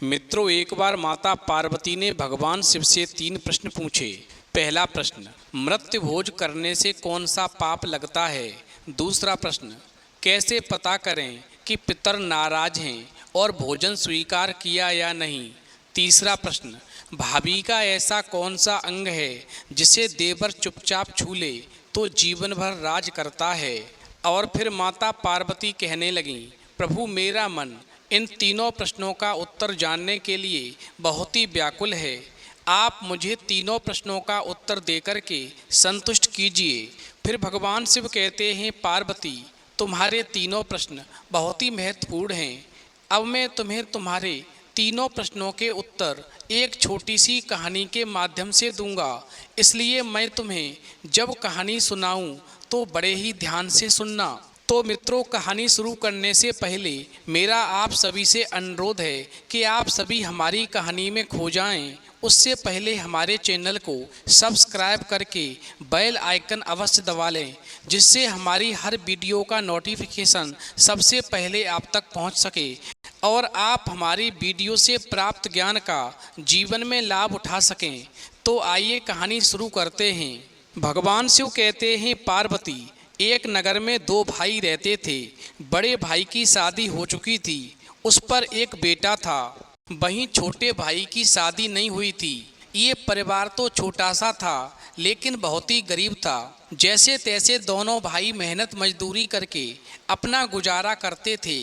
मित्रों, एक बार माता पार्वती ने भगवान शिव से 3 प्रश्न पूछे। पहला प्रश्न, मृत्यु भोज करने से कौन सा पाप लगता है। दूसरा प्रश्न, कैसे पता करें कि पितर नाराज हैं और भोजन स्वीकार किया या नहीं। तीसरा प्रश्न, भाभी का ऐसा कौन सा अंग है जिसे देवर चुपचाप छू ले तो जीवन भर राज करता है। और फिर माता पार्वती कहने लगीं, प्रभु मेरा मन इन तीनों प्रश्नों का उत्तर जानने के लिए बहुत ही व्याकुल है। आप मुझे तीनों प्रश्नों का उत्तर देकर के संतुष्ट कीजिए। फिर भगवान शिव कहते हैं, पार्वती तुम्हारे तीनों प्रश्न बहुत ही महत्वपूर्ण हैं। अब मैं तुम्हें तुम्हारे तीनों प्रश्नों के उत्तर एक छोटी सी कहानी के माध्यम से दूंगा। इसलिए मैं तुम्हें जब कहानी सुनाऊं तो बड़े ही ध्यान से सुनना। तो मित्रों, कहानी शुरू करने से पहले मेरा आप सभी से अनुरोध है कि आप सभी हमारी कहानी में खो जाएं। उससे पहले हमारे चैनल को सब्सक्राइब करके बेल आइकन अवश्य दबा लें, जिससे हमारी हर वीडियो का नोटिफिकेशन सबसे पहले आप तक पहुंच सके और आप हमारी वीडियो से प्राप्त ज्ञान का जीवन में लाभ उठा सकें। तो आइए कहानी शुरू करते हैं। भगवान शिव कहते हैं, पार्वती एक नगर में 2 भाई रहते थे। बड़े भाई की शादी हो चुकी थी, उस पर एक बेटा था। वहीं छोटे भाई की शादी नहीं हुई थी। ये परिवार तो छोटा सा था लेकिन बहुत ही गरीब था। जैसे तैसे दोनों भाई मेहनत मजदूरी करके अपना गुजारा करते थे।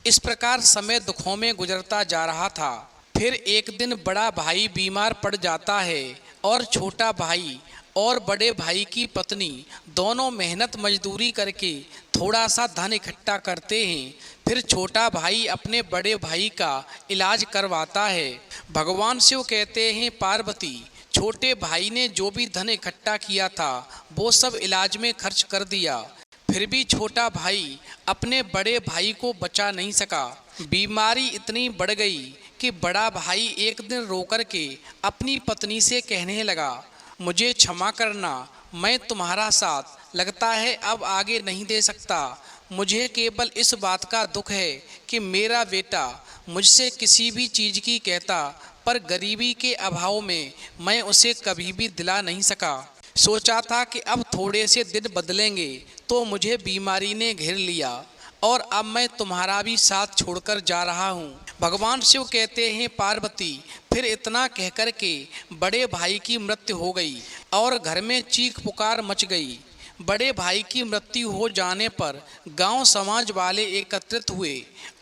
इस प्रकार समय दुखों में गुजरता जा रहा था। फिर एक दिन बड़ा भाई बीमार पड़ जाता है और छोटा भाई और बड़े भाई की पत्नी दोनों मेहनत मजदूरी करके थोड़ा सा धन इकट्ठा करते हैं। फिर छोटा भाई अपने बड़े भाई का इलाज करवाता है। भगवान शिव कहते हैं, पार्वती छोटे भाई ने जो भी धन इकट्ठा किया था वो सब इलाज में खर्च कर दिया। फिर भी छोटा भाई अपने बड़े भाई को बचा नहीं सका। बीमारी इतनी बढ़ गई कि बड़ा भाई एक दिन रो कर के अपनी पत्नी से कहने लगा, मुझे क्षमा करना, मैं तुम्हारा साथ लगता है अब आगे नहीं दे सकता। मुझे केवल इस बात का दुख है कि मेरा बेटा मुझसे किसी भी चीज़ की कहता, पर गरीबी के अभाव में मैं उसे कभी भी दिला नहीं सका। सोचा था कि अब थोड़े से दिन बदलेंगे तो मुझे बीमारी ने घेर लिया और अब मैं तुम्हारा भी साथ छोड़कर जा रहा हूँ। भगवान शिव कहते हैं, पार्वती फिर इतना कहकर के बड़े भाई की मृत्यु हो गई और घर में चीख पुकार मच गई। बड़े भाई की मृत्यु हो जाने पर गांव समाज वाले एकत्रित हुए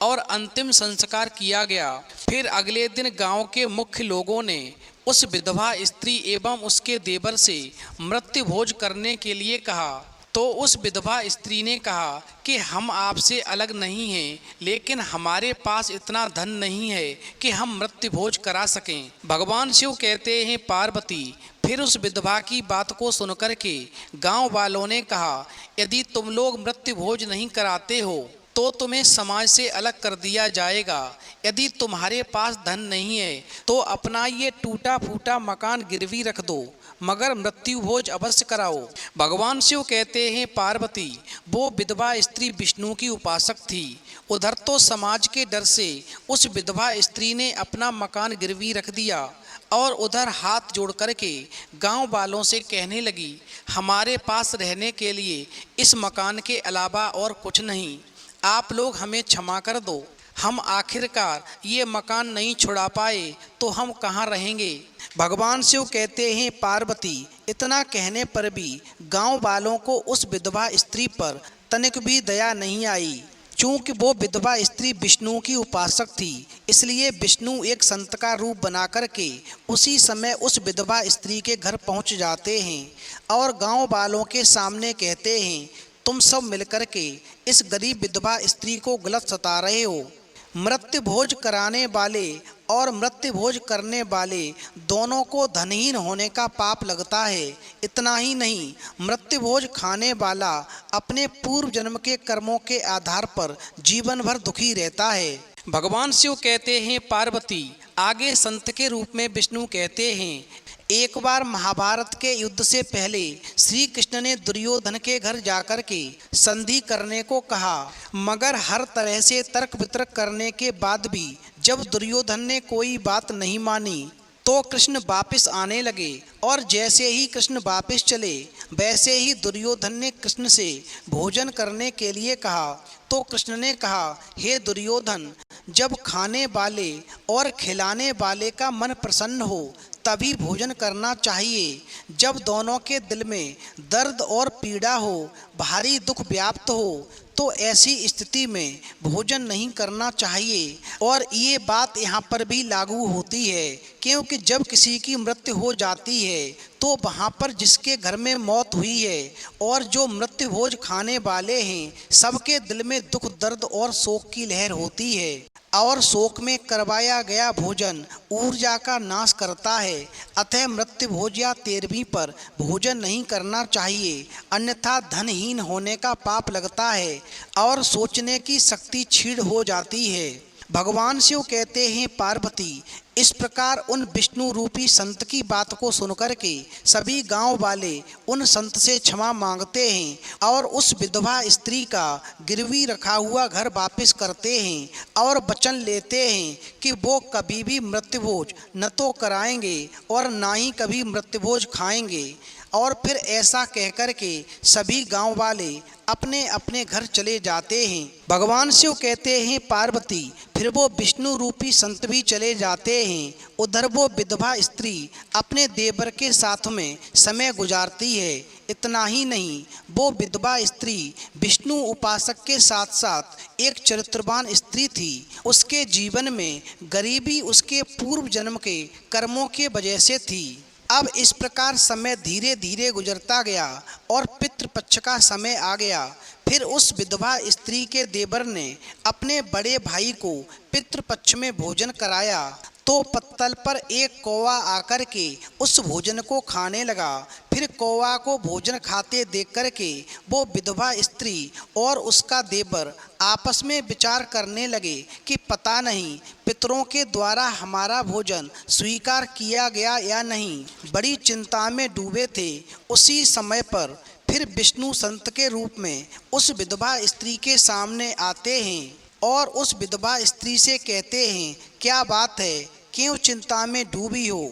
और अंतिम संस्कार किया गया। फिर अगले दिन गांव के मुख्य लोगों ने उस विधवा स्त्री एवं उसके देवर से मृत्यु भोज करने के लिए कहा। तो उस विधवा स्त्री ने कहा कि हम आपसे अलग नहीं हैं, लेकिन हमारे पास इतना धन नहीं है कि हम मृत्यु भोज करा सकें। भगवान शिव कहते हैं, पार्वती फिर उस विधवा की बात को सुनकर के गांव वालों ने कहा, यदि तुम लोग मृत्यु भोज नहीं कराते हो तो तुम्हें समाज से अलग कर दिया जाएगा। यदि तुम्हारे पास धन नहीं है तो अपना ये टूटा फूटा मकान गिरवी रख दो, मगर मृत्यु भोज अवश्य कराओ। भगवान शिव कहते हैं, पार्वती वो विधवा स्त्री विष्णु की उपासक थी। उधर तो समाज के डर से उस विधवा स्त्री ने अपना मकान गिरवी रख दिया और उधर हाथ जोड़ करके गांव वालों से कहने लगी, हमारे पास रहने के लिए इस मकान के अलावा और कुछ नहीं, आप लोग हमें क्षमा कर दो। हम आखिरकार ये मकान नहीं छुड़ा पाए तो हम कहाँ रहेंगे। भगवान शिव कहते हैं, पार्वती इतना कहने पर भी गांव वालों को उस विधवा स्त्री पर तनिक भी दया नहीं आई। चूँकि वो विधवा स्त्री विष्णु की उपासक थी, इसलिए विष्णु एक संत का रूप बना करके उसी समय उस विधवा स्त्री के घर पहुंच जाते हैं और गांव वालों के सामने कहते हैं, तुम सब मिलकर के इस गरीब विधवा स्त्री को गलत सता रहे हो। मृत्यु भोज कराने वाले और मृत्यु भोज करने वाले दोनों को धनहीन होने का पाप लगता है। इतना ही नहीं, मृत्यु भोज खाने वाला अपने पूर्व जन्म के कर्मों के आधार पर जीवन भर दुखी रहता है। भगवान शिव कहते हैं, पार्वती आगे संत के रूप में विष्णु कहते हैं, एक बार महाभारत के युद्ध से पहले श्री कृष्ण ने दुर्योधन के घर जाकर के संधि करने को कहा, मगर हर तरह से तर्क वितर्क करने के बाद भी जब दुर्योधन ने कोई बात नहीं मानी तो कृष्ण वापस आने लगे। और जैसे ही कृष्ण वापस चले वैसे ही दुर्योधन ने कृष्ण से भोजन करने के लिए कहा। तो कृष्ण ने कहा, हे दुर्योधन, जब खाने वाले और खिलाने वाले का मन प्रसन्न हो तभी भोजन करना चाहिए। जब दोनों के दिल में दर्द और पीड़ा हो, भारी दुख व्याप्त हो, तो ऐसी स्थिति में भोजन नहीं करना चाहिए। और ये बात यहाँ पर भी लागू होती है, क्योंकि जब किसी की मृत्यु हो जाती है तो वहाँ पर जिसके घर में मौत हुई है और जो मृत्यु भोज खाने वाले हैं, सबके दिल में दुख, दर्द और शोक की लहर होती है। और शोक में करवाया गया भोजन ऊर्जा का नाश करता है। अतः मृत्यु भोज या 13वीं पर भोजन नहीं करना चाहिए, अन्यथा धनहीन होने का पाप लगता है और सोचने की शक्ति क्षीण हो जाती है। भगवान शिव कहते हैं, पार्वती, इस प्रकार उन विष्णु रूपी संत की बात को सुनकर के सभी गांव वाले उन संत से क्षमा मांगते हैं और उस विधवा स्त्री का गिरवी रखा हुआ घर वापस करते हैं और वचन लेते हैं कि वो कभी भी मृत्युभोज न तो कराएंगे और ना ही कभी मृत्युभोज खाएंगे। और फिर ऐसा कहकर के सभी गांव वाले अपने अपने घर चले जाते हैं। भगवान शिव कहते हैं, पार्वती, फिर वो विष्णु रूपी संत भी चले जाते हैं। उधर वो विधवा स्त्री अपने देवर के साथ में समय गुजारती है। इतना ही नहीं, वो विधवा स्त्री विष्णु उपासक के साथ साथ एक चरित्रवान स्त्री थी। उसके जीवन में गरीबी उसके पूर्व जन्म के कर्मों के वजह से थी। अब इस प्रकार समय धीरे धीरे गुजरता गया और पितृपक्ष का समय आ गया। फिर उस विधवा स्त्री के देवर ने अपने बड़े भाई को पितृपक्ष में भोजन कराया तो पत्तल पर एक कौवा आकर के उस भोजन को खाने लगा। फिर कौवा को भोजन खाते देख कर के वो विधवा स्त्री और उसका देवर आपस में विचार करने लगे कि पता नहीं पितरों के द्वारा हमारा भोजन स्वीकार किया गया या नहीं। बड़ी चिंता में डूबे थे। उसी समय पर फिर विष्णु संत के रूप में उस विधवा स्त्री के सामने आते हैं और उस विधवा स्त्री से कहते हैं, क्या बात है, क्यों चिंता में डूबी हो?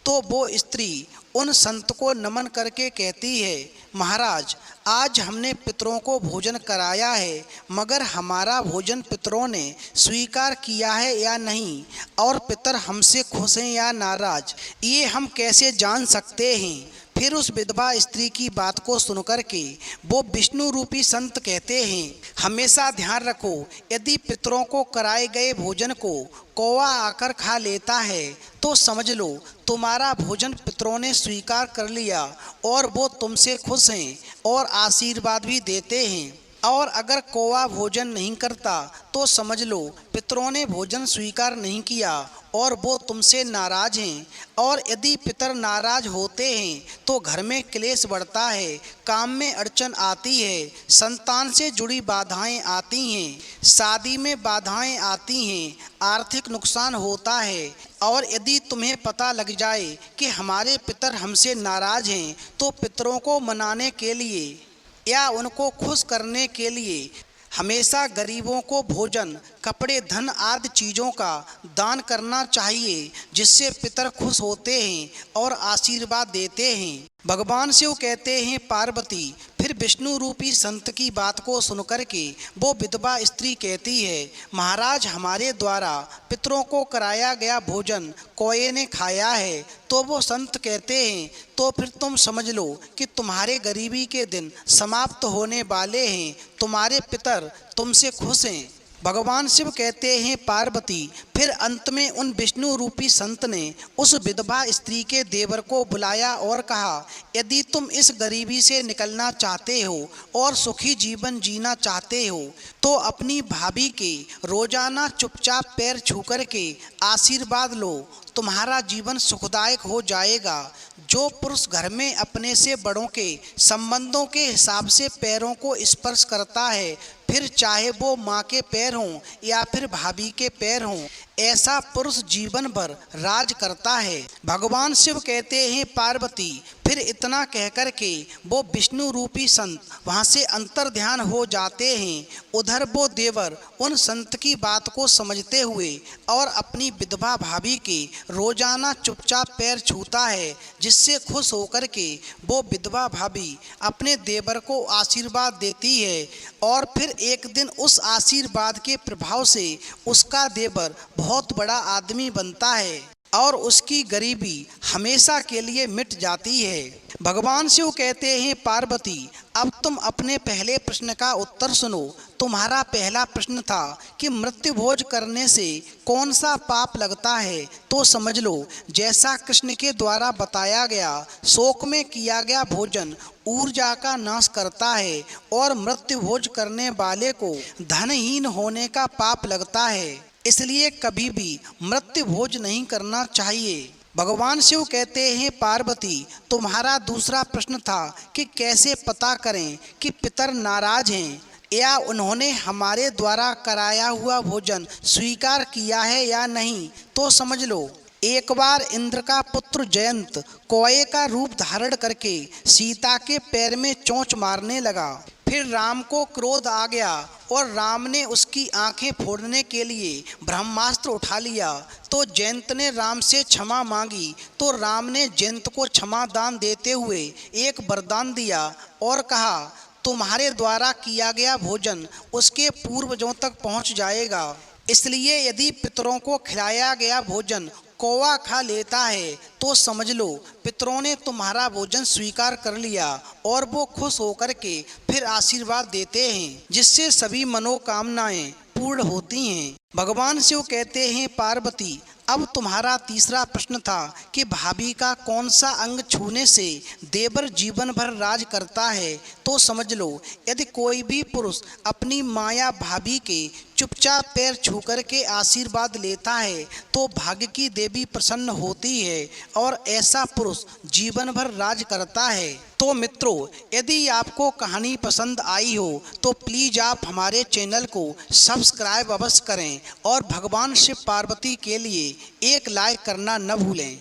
तो वो स्त्री उन संत को नमन करके कहती है, महाराज, आज हमने पितरों को भोजन कराया है, मगर हमारा भोजन पितरों ने स्वीकार किया है या नहीं, और पितर हमसे खुश हैं या नाराज, ये हम कैसे जान सकते हैं? फिर उस विधवा स्त्री की बात को सुनकर के वो विष्णु रूपी संत कहते हैं, हमेशा ध्यान रखो, यदि पितरों को कराए गए भोजन को कौवा आकर खा लेता है तो समझ लो तुम्हारा भोजन पितरों ने स्वीकार कर लिया और वो तुमसे खुश हैं और आशीर्वाद भी देते हैं। और अगर कौवा भोजन नहीं करता तो समझ लो पितरों ने भोजन स्वीकार नहीं किया और वो तुमसे नाराज हैं। और यदि पितर नाराज होते हैं तो घर में क्लेश बढ़ता है, काम में अड़चन आती है, संतान से जुड़ी बाधाएं आती हैं, शादी में बाधाएं आती हैं, आर्थिक नुकसान होता है। और यदि तुम्हें पता लग जाए कि हमारे पितर हमसे नाराज हैं तो पितरों को मनाने के लिए या उनको खुश करने के लिए हमेशा गरीबों को भोजन, कपड़े, धन आदि चीज़ों का दान करना चाहिए, जिससे पितर खुश होते हैं और आशीर्वाद देते हैं। भगवान शिव कहते हैं, पार्वती, फिर विष्णु रूपी संत की बात को सुनकर के वो विधवा स्त्री कहती है, महाराज, हमारे द्वारा पितरों को कराया गया भोजन कौए ने खाया है। तो वो संत कहते हैं, तो फिर तुम समझ लो कि तुम्हारे गरीबी के दिन समाप्त होने वाले हैं, तुम्हारे पितर तुमसे खुश हैं। भगवान शिव कहते हैं, पार्वती, फिर अंत में उन विष्णु रूपी संत ने उस विधवा स्त्री के देवर को बुलाया और कहा, यदि तुम इस गरीबी से निकलना चाहते हो और सुखी जीवन जीना चाहते हो तो अपनी भाभी के रोजाना चुपचाप पैर छू कर के आशीर्वाद लो, तुम्हारा जीवन सुखदायक हो जाएगा। जो पुरुष घर में अपने से बड़ों के संबंधों के हिसाब से पैरों को स्पर्श करता है, फिर चाहे वो माँ के पैर हों या फिर भाभी के पैर हों, ऐसा पुरुष जीवन भर राज करता है। भगवान शिव कहते हैं पार्वती, फिर इतना कहकर के वो विष्णु रूपी संत वहाँ से अंतर ध्यान हो जाते हैं। उधर वो देवर उन संत की बात को समझते हुए और अपनी विधवा भाभी के रोजाना चुपचाप पैर छूता है, जिससे खुश होकर के वो विधवा भाभी अपने देवर को आशीर्वाद देती है। और फिर एक दिन उस आशीर्वाद के प्रभाव से उसका देवर बहुत बड़ा आदमी बनता है और उसकी गरीबी हमेशा के लिए मिट जाती है। भगवान शिव कहते हैं पार्वती, अब तुम अपने पहले प्रश्न का उत्तर सुनो। तुम्हारा पहला प्रश्न था कि मृत्यु भोज करने से कौन सा पाप लगता है, तो समझ लो जैसा कृष्ण के द्वारा बताया गया, शोक में किया गया भोजन ऊर्जा का नाश करता है और मृत्यु भोज करने वाले को धनहीन होने का पाप लगता है। इसलिए कभी भी मृत्यु भोज नहीं करना चाहिए। भगवान शिव कहते हैं पार्वती, तुम्हारा दूसरा प्रश्न था कि कैसे पता करें कि पितर नाराज हैं या उन्होंने हमारे द्वारा कराया हुआ भोजन स्वीकार किया है या नहीं, तो समझ लो एक बार इंद्र का पुत्र जयंत कौए का रूप धारण करके सीता के पैर में चोंच मारने लगा। फिर राम को क्रोध आ गया और राम ने उसकी आंखें फोड़ने के लिए ब्रह्मास्त्र उठा लिया। तो जयंत ने राम से क्षमा मांगी, तो राम ने जयंत को क्षमा दान देते हुए एक वरदान दिया और कहा, तुम्हारे द्वारा किया गया भोजन उसके पूर्वजों तक पहुंच जाएगा। इसलिए यदि पितरों को खिलाया गया भोजन कौवा खा लेता है तो समझ लो पितरों ने तुम्हारा भोजन स्वीकार कर लिया और वो खुश होकर के फिर आशीर्वाद देते हैं, जिससे सभी मनोकामनाएं पूर्ण होती हैं। भगवान शिव कहते हैं पार्वती, अब तुम्हारा तीसरा प्रश्न था कि भाभी का कौन सा अंग छूने से देवर जीवन भर राज करता है, तो समझ लो यदि कोई भी पुरुष अपनी माया भाभी के चुपचाप पैर छू कर के आशीर्वाद लेता है तो भाग्य की देवी प्रसन्न होती है और ऐसा पुरुष जीवन भर राज करता है। तो मित्रों, यदि आपको कहानी पसंद आई हो तो प्लीज़ आप हमारे चैनल को सब्सक्राइब अवश्य करें और भगवान शिव पार्वती के लिए एक लाइक करना न भूलें।